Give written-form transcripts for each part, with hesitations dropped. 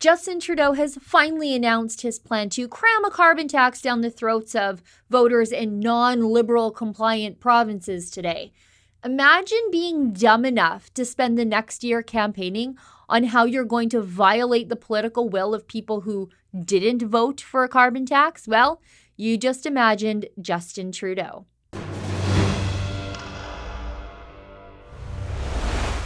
Justin Trudeau has finally announced his plan to cram a carbon tax down the throats of voters in non-liberal compliant provinces today. Imagine being dumb enough to spend the next year campaigning on how you're going to violate the political will of people who didn't vote for a carbon tax. Well, you just imagined Justin Trudeau.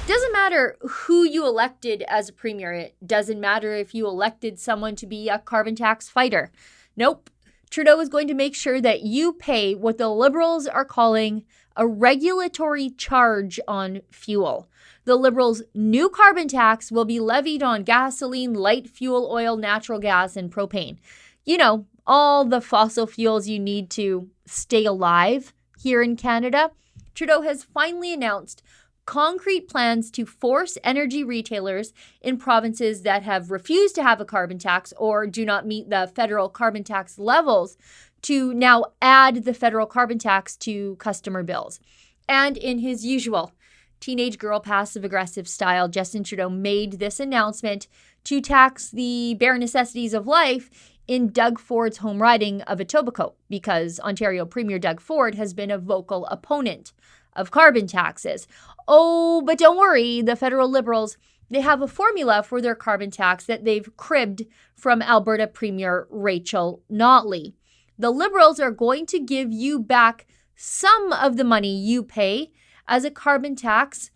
Doesn't matter who you elected as a premier. It doesn't matter if you elected someone to be a carbon tax fighter. Nope. Trudeau is going to make sure that you pay what the Liberals are calling a regulatory charge on fuel. The Liberals' new carbon tax will be levied on gasoline, light fuel oil, natural gas, and propane. You know, all the fossil fuels you need to stay alive here in Canada. Trudeau has finally announced concrete plans to force energy retailers in provinces that have refused to have a carbon tax or do not meet the federal carbon tax levels to now add the federal carbon tax to customer bills. And in his usual teenage girl passive-aggressive style, Justin Trudeau made this announcement to tax the bare necessities of life in Doug Ford's home riding of Etobicoke, because Ontario Premier Doug Ford has been a vocal opponent of carbon taxes. Oh, but don't worry, the federal Liberals, they have a formula for their carbon tax that they've cribbed from Alberta Premier Rachel Notley. The Liberals are going to give you back some of the money you pay as a carbon tax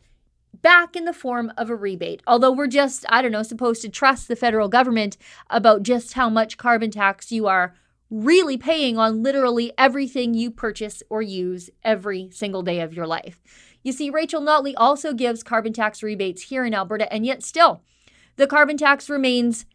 back in the form of a rebate. Although we're just, supposed to trust the federal government about just how much carbon tax you are really paying on literally everything you purchase or use every single day of your life. You see, Rachel Notley also gives carbon tax rebates here in Alberta, and yet still, the carbon tax remains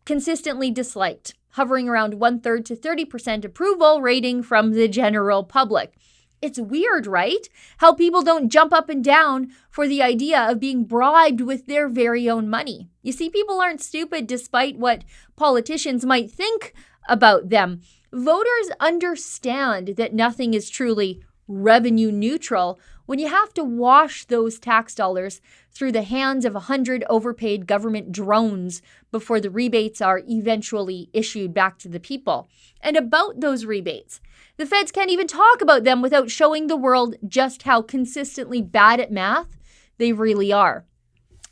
consistently disliked, hovering around 1/3 to 30% approval rating from the general public. It's weird, right? How people don't jump up and down for the idea of being bribed with their very own money. You see, people aren't stupid despite what politicians might think about them. Voters understand that nothing is truly revenue neutral when you have to wash those tax dollars through the hands of 100 overpaid government drones before the rebates are eventually issued back to the people. And about those rebates, the feds can't even talk about them without showing the world just how consistently bad at math they really are.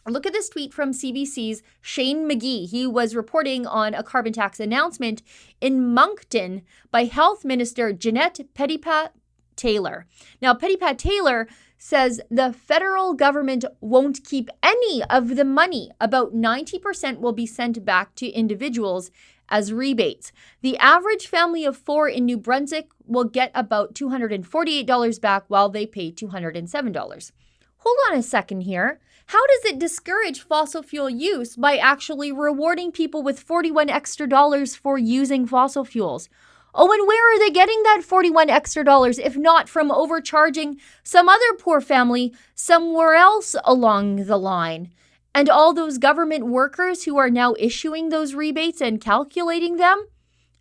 Look at this tweet from CBC's Shane McGee. He was reporting on a carbon tax announcement in Moncton by Health Minister Jeanette Petitpas-Taylor. Now, Petitpas-Taylor says the federal government won't keep any of the money. About 90% will be sent back to individuals as rebates. The average family of 4 in New Brunswick will get about $248 back while they pay $207. Hold on a second here. How does it discourage fossil fuel use by actually rewarding people with $41 extra for using fossil fuels? Oh, and where are they getting that $41 extra if not from overcharging some other poor family somewhere else along the line? And all those government workers who are now issuing those rebates and calculating them,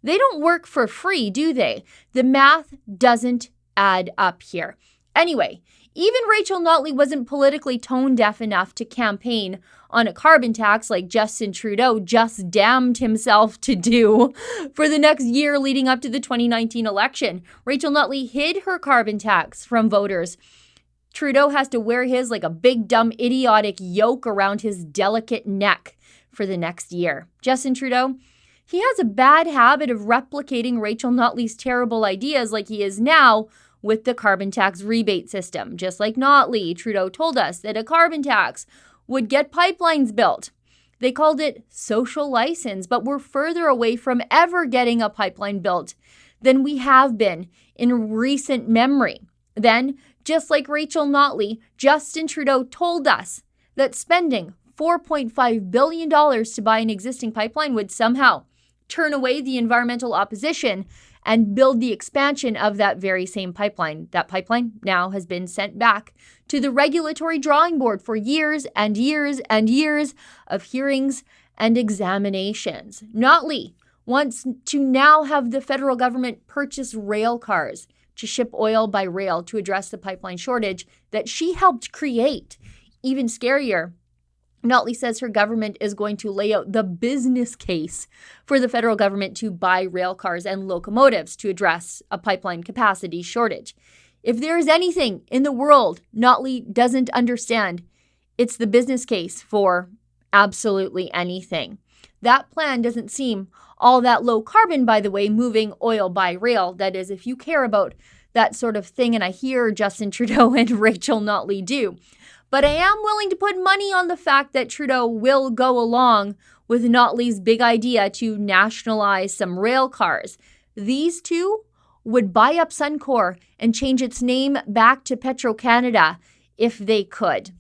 they don't work for free, do they? The math doesn't add up here. Anyway, even Rachel Notley wasn't politically tone-deaf enough to campaign on a carbon tax like Justin Trudeau just damned himself to do for the next year leading up to the 2019 election. Rachel Notley hid her carbon tax from voters. Trudeau has to wear his like a big, dumb, idiotic yoke around his delicate neck for the next year. Justin Trudeau, he has a bad habit of replicating Rachel Notley's terrible ideas like he is now with the carbon tax rebate system. Just like Notley, Trudeau told us that a carbon tax would get pipelines built. They called it social license, but we're further away from ever getting a pipeline built than we have been in recent memory. Then, just like Rachel Notley, Justin Trudeau told us that spending $4.5 billion to buy an existing pipeline would somehow turn away the environmental opposition and build the expansion of that very same pipeline. That pipeline now has been sent back to the regulatory drawing board for years and years and years of hearings and examinations. Notley wants to now have the federal government purchase rail cars to ship oil by rail to address the pipeline shortage that she helped create. Even scarier, Notley says her government is going to lay out the business case for the federal government to buy rail cars and locomotives to address a pipeline capacity shortage. If there is anything in the world Notley doesn't understand, it's the business case for absolutely anything. That plan doesn't seem all that low carbon, by the way, moving oil by rail. That is, if you care about that sort of thing, and I hear Justin Trudeau and Rachel Notley do. But I am willing to put money on the fact that Trudeau will go along with Notley's big idea to nationalize some rail cars. These two would buy up Suncor and change its name back to Petro-Canada if they could.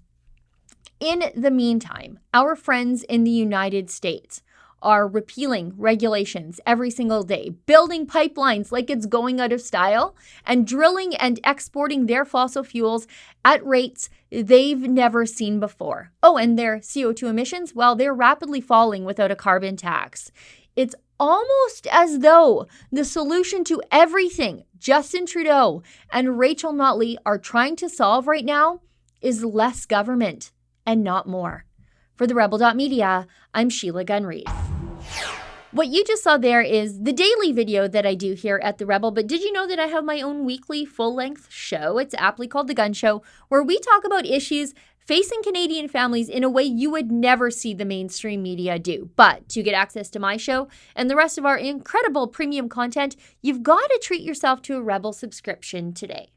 In the meantime, our friends in the United States are repealing regulations every single day, building pipelines like it's going out of style, and drilling and exporting their fossil fuels at rates they've never seen before. Oh, and their CO2 emissions, well, they're rapidly falling without a carbon tax. It's almost as though the solution to everything Justin Trudeau and Rachel Notley are trying to solve right now is less government and not more. For the Rebel.media, I'm Sheila Gunn Reid. What you just saw there is the daily video that I do here at The Rebel, but did you know that I have my own weekly full-length show? It's aptly called The Gun Show, where we talk about issues facing Canadian families in a way you would never see the mainstream media do. But to get access to my show and the rest of our incredible premium content, you've got to treat yourself to a Rebel subscription today.